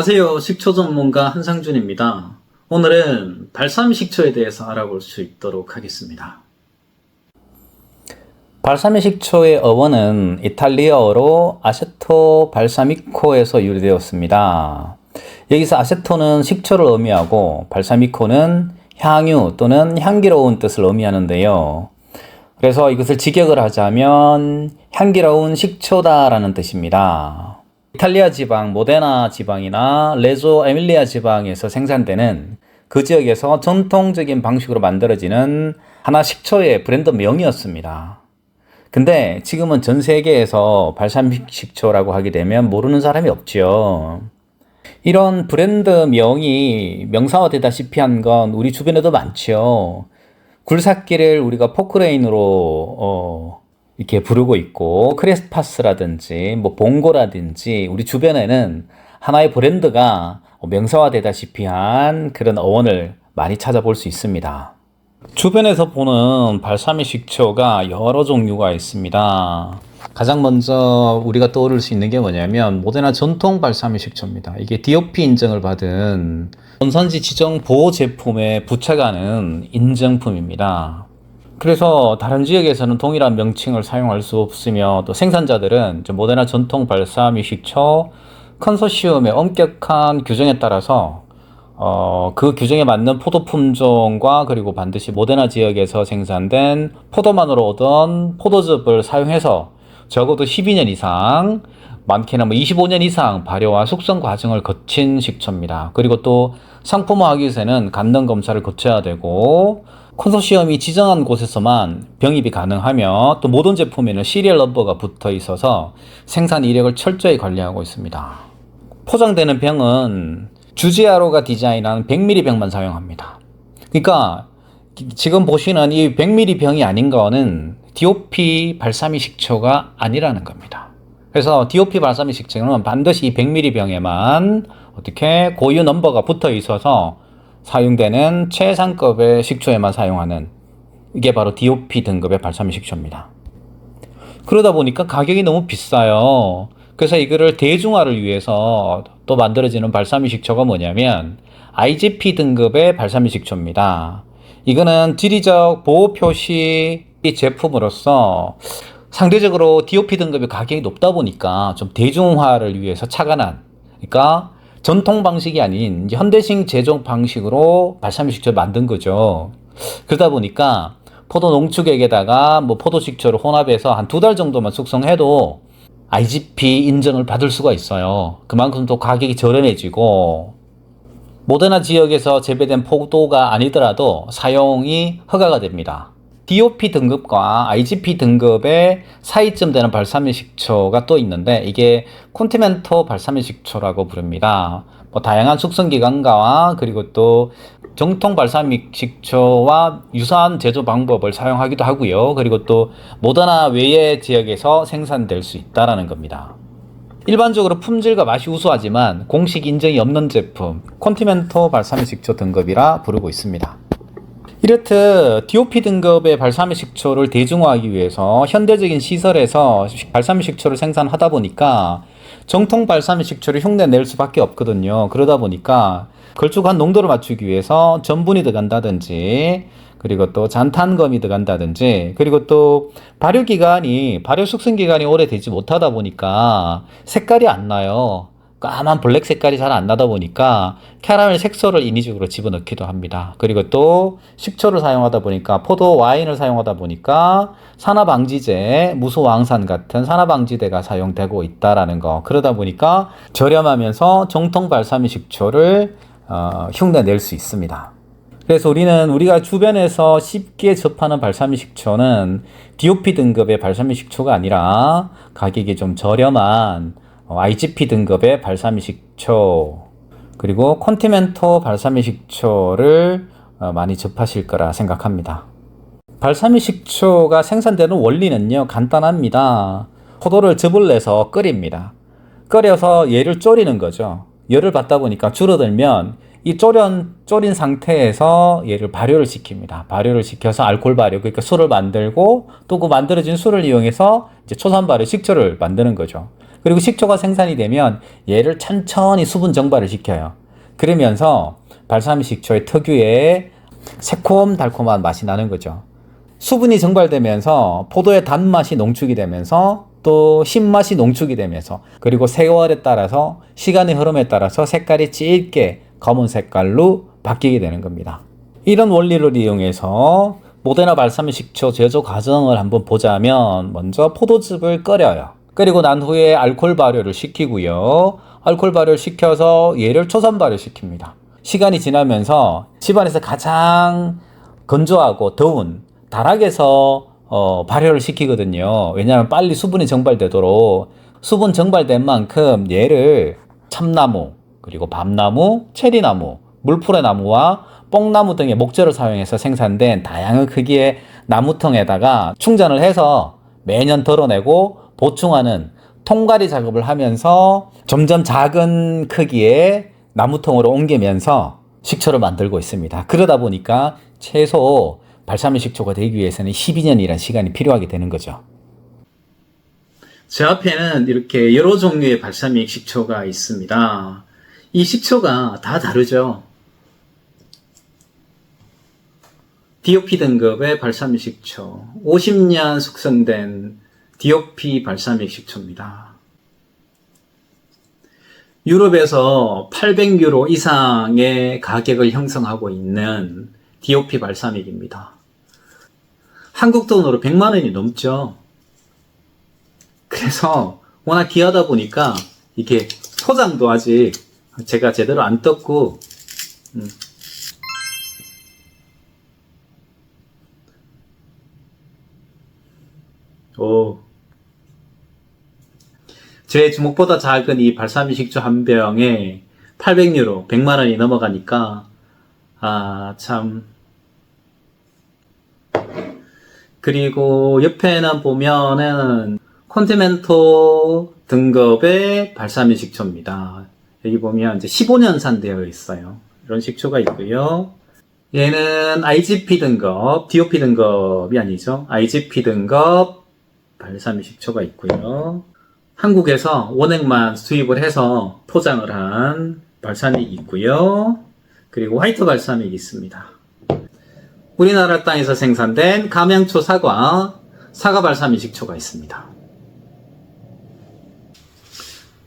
안녕하세요. 식초 전문가 한상준입니다. 오늘은 발사믹 식초에 대해서 알아볼 수 있도록 하겠습니다. 발사믹 식초의 어원은 이탈리아어로 아세토 발사미코에서 유래되었습니다. 여기서 아세토는 식초를 의미하고 발사미코는 향유 또는 향기로운 뜻을 의미하는데요. 그래서 이것을 직역을 하자면 향기로운 식초다라는 뜻입니다. 이탈리아 지방, 모데나 지방이나 레조 에밀리아 지방에서 생산되는 그 지역에서 전통적인 방식으로 만들어지는 하나 식초의 브랜드 명이었습니다. 근데 지금은 전 세계에서 발사믹 식초라고 하게 되면 모르는 사람이 없죠. 이런 브랜드 명이 명사화되다시피 한 건 우리 주변에도 많죠. 굴삭기를 우리가 포크레인으로 이렇게 부르고 있고, 크레스파스라든지 봉고라든지 우리 주변에는 하나의 브랜드가 명사화되다시피 한 그런 어원을 많이 찾아볼 수 있습니다. 주변에서 보는 발사믹 식초가 여러 종류가 있습니다. 가장 먼저 우리가 떠오를 수 있는 게 뭐냐면 모데나 전통 발사믹 식초입니다. 이게 DOP 인증을 받은 원산지 지정 보호 제품에 부착하는 인증품입니다. 그래서 다른 지역에서는 동일한 명칭을 사용할 수 없으며, 또 생산자들은 모데나 전통 발사믹 식초 컨소시엄의 엄격한 규정에 따라서 그 규정에 맞는 포도 품종과 그리고 반드시 모데나 지역에서 생산된 포도만으로 얻은 포도즙을 사용해서 적어도 12년 이상, 많게는 25년 이상 발효와 숙성 과정을 거친 식초입니다. 그리고 또 상품화하기 위해서는 간능 검사를 거쳐야 되고, 컨소시엄이 지정한 곳에서만 병입이 가능하며, 또 모든 제품에는 시리얼 넘버가 붙어 있어서 생산 이력을 철저히 관리하고 있습니다. 포장되는 병은 주지아로가 디자인한 100ml 병만 사용합니다. 그러니까 지금 보시는 이 100ml 병이 아닌 거는 DOP 발사믹 식초가 아니라는 겁니다. 그래서 DOP 발사믹 식초는 반드시 이 100ml 병에만 어떻게 고유 넘버가 붙어 있어서 사용되는 최상급의 식초에만 사용하는, 이게 바로 DOP 등급의 발사믹 식초입니다. 그러다 보니까 가격이 너무 비싸요. 그래서 이거를 대중화를 위해서 또 만들어지는 발사믹 식초가 뭐냐면 IGP 등급의 발사믹 식초입니다. 이거는 지리적 보호 표시 제품으로서 상대적으로 DOP 등급의 가격이 높다 보니까 좀 대중화를 위해서 착안한, 그러니까 전통 방식이 아닌 현대식 제조 방식으로 발사믹 식초를 만든 거죠. 그러다 보니까 포도 농축액에다가 포도 식초를 혼합해서 한 2달 정도만 숙성해도 IGP 인증을 받을 수가 있어요. 그만큼 또 가격이 저렴해지고, 모데나 지역에서 재배된 포도가 아니더라도 사용이 허가가 됩니다. DOP 등급과 IGP 등급의 사이쯤 되는 발사믹 식초가 또 있는데, 이게 콘티멘토 발사믹 식초라고 부릅니다. 다양한 숙성 기간과 그리고 또 정통 발사믹 식초와 유사한 제조 방법을 사용하기도 하고요. 그리고 또 모데나 외의 지역에서 생산될 수 있다라는 겁니다. 일반적으로 품질과 맛이 우수하지만 공식 인정이 없는 제품, 콘티멘토 발사믹 식초 등급이라 부르고 있습니다. 이렇듯 DOP 등급의 발사믹 식초를 대중화하기 위해서 현대적인 시설에서 발사믹 식초를 생산하다 보니까 정통 발사믹 식초를 흉내낼 수밖에 없거든요. 그러다 보니까 걸쭉한 농도를 맞추기 위해서 전분이 들어간다든지, 그리고 또 잔탄검이 들어간다든지, 그리고 또 발효 숙성 기간이 오래되지 못하다 보니까 색깔이 안 나요. 까만 블랙 색깔이 잘 안 나다 보니까 캐러멜 색소를 인위적으로 집어넣기도 합니다. 그리고 또 식초를 사용하다 보니까, 포도 와인을 사용하다 보니까 산화방지제, 무수왕산 같은 산화방지제가 사용되고 있다라는 거. 그러다 보니까 저렴하면서 정통 발사믹 식초를 흉내낼 수 있습니다. 그래서 우리가 주변에서 쉽게 접하는 발사믹 식초는 DOP 등급의 발사믹 식초가 아니라 가격이 좀 저렴한 IGP 등급의 발사믹 식초, 그리고 콘티멘토 발사믹 식초를 많이 접하실 거라 생각합니다. 발사믹 식초가 생산되는 원리는요, 간단합니다. 포도를 즙을 내서 끓입니다. 끓여서 얘를 졸이는 거죠. 열을 받다 보니까 줄어들면 이 졸인 상태에서 얘를 발효를 시킵니다. 발효를 시켜서 알코올 발효, 그러니까 술을 만들고, 또 그 만들어진 술을 이용해서 이제 초산 발효 식초를 만드는 거죠. 그리고 식초가 생산이 되면 얘를 천천히 수분 정발을 시켜요. 그러면서 발사믹 식초의 특유의 새콤달콤한 맛이 나는 거죠. 수분이 정발되면서 포도의 단맛이 농축이 되면서 또 신맛이 농축이 되면서 그리고 세월에 따라서 시간의 흐름에 따라서 색깔이 짙게 검은 색깔로 바뀌게 되는 겁니다. 이런 원리를 이용해서 모데나 발사믹 식초 제조 과정을 한번 보자면 먼저 포도즙을 끓여요. 끓이고 난 후에 알코올 발효를 시키고요. 알코올 발효를 시켜서 얘를 초산 발효시킵니다. 시간이 지나면서 집안에서 가장 건조하고 더운 다락에서 발효를 시키거든요. 왜냐하면 빨리 수분이 정발되도록 수분 정발된 만큼 얘를 참나무, 그리고 밤나무, 체리나무, 물푸레나무와 뽕나무 등의 목재를 사용해서 생산된 다양한 크기의 나무통에다가 충전을 해서 매년 덜어내고 보충하는 통가리 작업을 하면서 점점 작은 크기의 나무통으로 옮기면서 식초를 만들고 있습니다. 그러다 보니까 최소 발사믹 식초가 되기 위해서는 12년이라는 시간이 필요하게 되는 거죠. 제 앞에는 이렇게 여러 종류의 발사믹 식초가 있습니다. 이 식초가 다 다르죠. DOP 등급의 발사믹 식초, 50년 숙성된 DOP 발사믹 식초입니다. 유럽에서 800유로 이상의 가격을 형성하고 있는 DOP 발사믹입니다. 한국 돈으로 100만 원이 넘죠. 그래서 워낙 귀하다 보니까 이렇게 포장도 아직 제가 제대로 안 떴고 제 주먹보다 작은 이 발사믹 식초 한 병에 800유로, 100만 원이 넘어가니까 참. 그리고 옆에는 보면은 콘티멘토 등급의 발사믹 식초입니다. 여기 보면 이제 15년산 되어 있어요. 이런 식초가 있고요. 얘는 IGP 등급, DOP 등급이 아니죠. IGP 등급 발사믹 식초가 있고요. 한국에서 원액만 수입을 해서 포장을 한 발사믹이 있고요. 그리고 화이트 발사믹이 있습니다. 우리나라 땅에서 생산된 감양초 사과 발사믹 식초가 있습니다.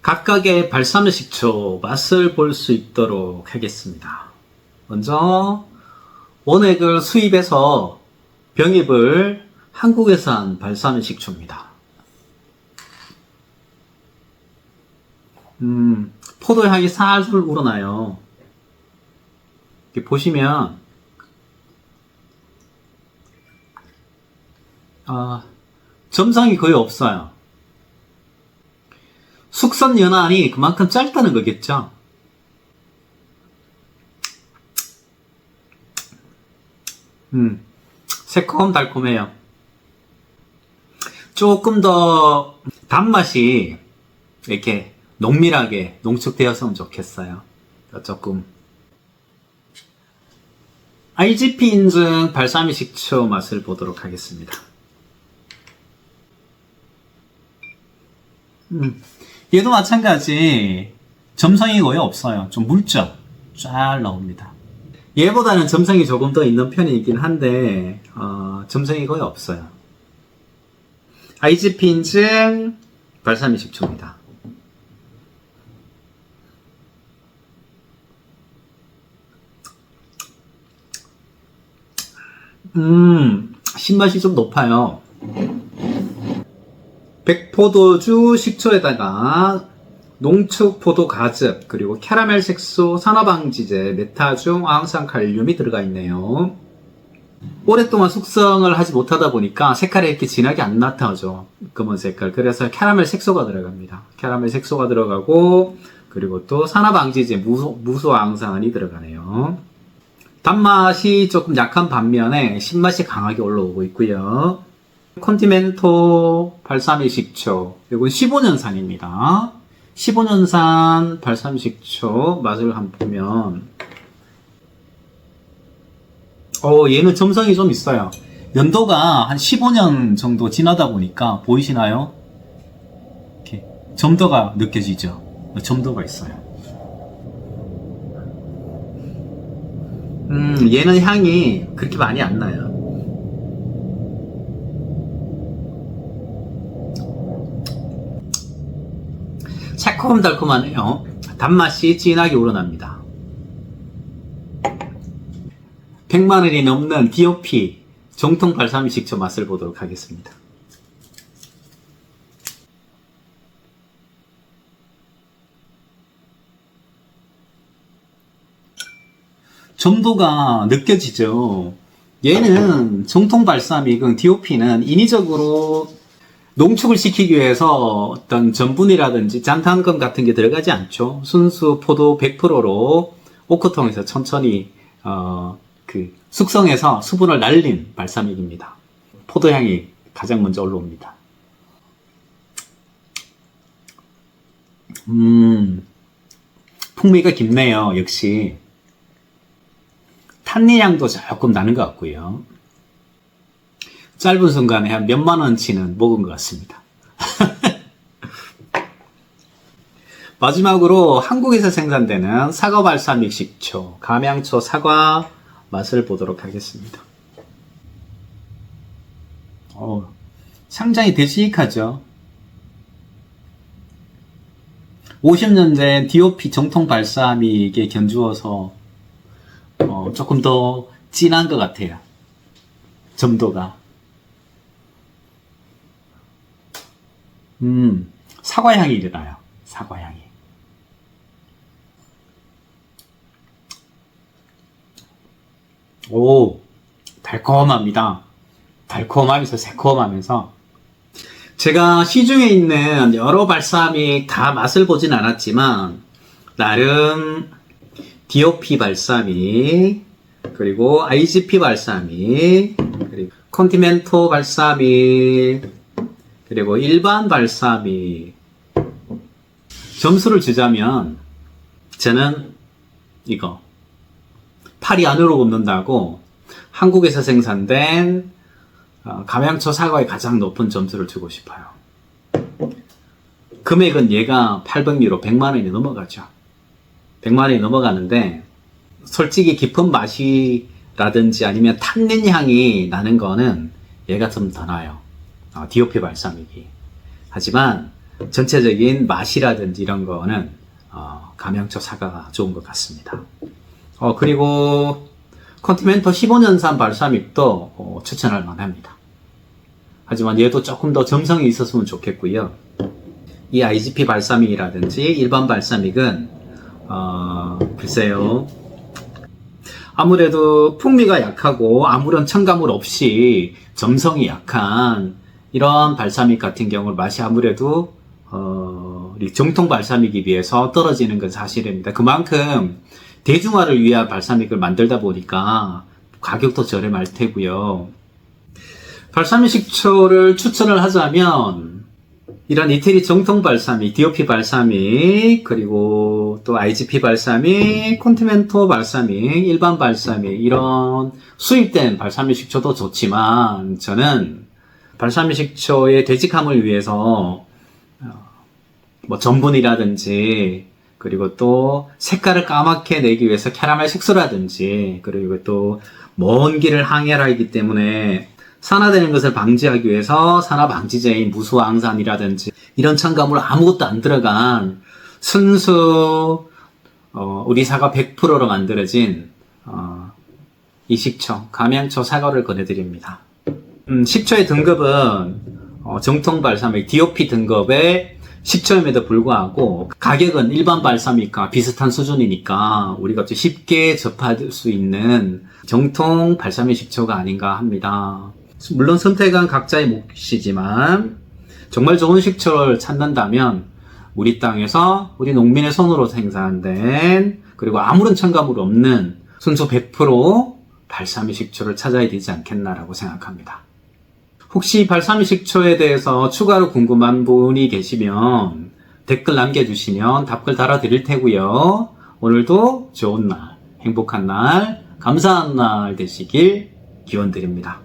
각각의 발사믹 식초 맛을 볼 수 있도록 하겠습니다. 먼저 원액을 수입해서 병입을 한국에서 한 발사믹 식초입니다. 포도 향이 살살 우러나요. 이렇게 보시면 점성이 거의 없어요. 숙성 연한이 그만큼 짧다는 거겠죠. 새콤달콤해요. 조금 더 단맛이 이렇게 농밀하게 농축되었으면 좋겠어요. 조금 IGP 인증 발사믹 식초 맛을 보도록 하겠습니다. 얘도 마찬가지 점성이 거의 없어요. 좀 묽죠? 쫙 나옵니다. 얘보다는 점성이 조금 더 있는 편이긴 한데 점성이 거의 없어요. IGP 인증 발사믹 식초입니다. 신맛이 좀 높아요. 백포도주 식초에다가 농축포도 가즙, 그리고 캐러멜 색소, 산화방지제, 메타중, 아항산칼륨이 들어가 있네요. 오랫동안 숙성을 하지 못하다 보니까 색깔이 이렇게 진하게 안 나타나죠. 검은 색깔. 그래서 캐러멜 색소가 들어갑니다. 캐러멜 색소가 들어가고, 그리고 또 산화방지제, 무소아항산이 들어가네요. 단맛이 조금 약한 반면에 신맛이 강하게 올라오고 있고요. 콘티멘토 발사믹 식초, 이건 15년산입니다. 15년산 발사믹 식초 맛을 한번 보면 얘는 점성이 좀 있어요. 연도가 한 15년 정도 지나다 보니까 보이시나요? 이렇게 점도가 느껴지죠? 점도가 있어요. 얘는 향이 그렇게 많이 안 나요. 새콤달콤하네요. 단맛이 진하게 우러납니다. 100만원이 넘는 DOP 정통 발사믹 식초 맛을 보도록 하겠습니다. 점도가 느껴지죠. 얘는 정통 발사믹은 DOP는 인위적으로 농축을 시키기 위해서 어떤 전분이라든지 잔탄검 같은 게 들어가지 않죠. 순수 포도 100%로 오크통에서 천천히 숙성해서 수분을 날린 발사믹입니다. 포도향이 가장 먼저 올라옵니다. 풍미가 깊네요. 역시 탄닌향도 조금 나는 것 같고요. 짧은 순간에 한 몇만 원치는 먹은 것 같습니다. 마지막으로 한국에서 생산되는 사과 발사믹 식초, 감양초 사과 맛을 보도록 하겠습니다. 상당히 되직하죠. 50년 된 DOP 정통 발사믹에 견주어서 조금 더 진한 것 같아요. 점도가. 사과향이 일어나요. 사과향이. 오, 달콤합니다. 달콤하면서 새콤하면서. 제가 시중에 있는 여러 발사믹 다 맛을 보진 않았지만 나름 DOP 발사믹, 그리고 IGP 발사믹, 그리고 컨티멘토 발사믹, 그리고 일반 발사믹 점수를 주자면 저는 이거 팔이 안으로 굽는다고 한국에서 생산된 감양초 사과에 가장 높은 점수를 주고 싶어요. 금액은 얘가 800미로 100만원이 넘어가죠. 100만원이 넘어가는데 솔직히 깊은 맛이라든지 아니면 탄닌 향이 나는 거는 얘가 좀 더 나아요. DOP 발사믹이. 하지만 전체적인 맛이라든지 이런 거는 감양초 사과가 좋은 것 같습니다. 그리고 컨티멘토 15년산 발사믹도 추천할 만합니다. 하지만 얘도 조금 더 정성이 있었으면 좋겠고요. 이 IGP 발사믹이라든지 일반 발사믹은 글쎄요, 아무래도 풍미가 약하고 아무런 첨가물 없이 점성이 약한 이런 발사믹 같은 경우 맛이 아무래도 우리 정통 발사믹에 비해서 떨어지는 건 사실입니다. 그만큼 대중화를 위한 발사믹을 만들다 보니까 가격도 저렴할 테고요. 발사믹 식초를 추천을 하자면 이런 이태리 정통 발사믹, DOP 발사믹, 그리고 또 IGP 발사믹, 콘티멘토 발사믹, 일반 발사믹, 이런 수입된 발사믹 식초도 좋지만 저는 발사믹 식초의 되직함을 위해서 뭐 전분이라든지, 그리고 또 색깔을 까맣게 내기 위해서 캐러멜 색소라든지, 그리고 또 먼 길을 항해하기 때문에 산화되는 것을 방지하기 위해서 산화 방지제인 무수황산이라든지 이런 첨가물 아무것도 안 들어간 순수 우리 사과 100%로 만들어진 이 식초, 감양초 사과를 권해드립니다. 식초의 등급은 정통 발사믹 DOP 등급의 식초임에도 불구하고 가격은 일반 발사믹과 비슷한 수준이니까 우리가 쉽게 접할 수 있는 정통 발사믹 식초가 아닌가 합니다. 물론 선택은 각자의 몫이지만 정말 좋은 식초를 찾는다면 우리 땅에서 우리 농민의 손으로 생산된, 그리고 아무런 첨가물 없는 순수 100% 발사믹 식초를 찾아야 되지 않겠나라고 생각합니다. 혹시 발사믹 식초에 대해서 추가로 궁금한 분이 계시면 댓글 남겨주시면 답글 달아드릴 테고요. 오늘도 좋은 날, 행복한 날, 감사한 날 되시길 기원드립니다.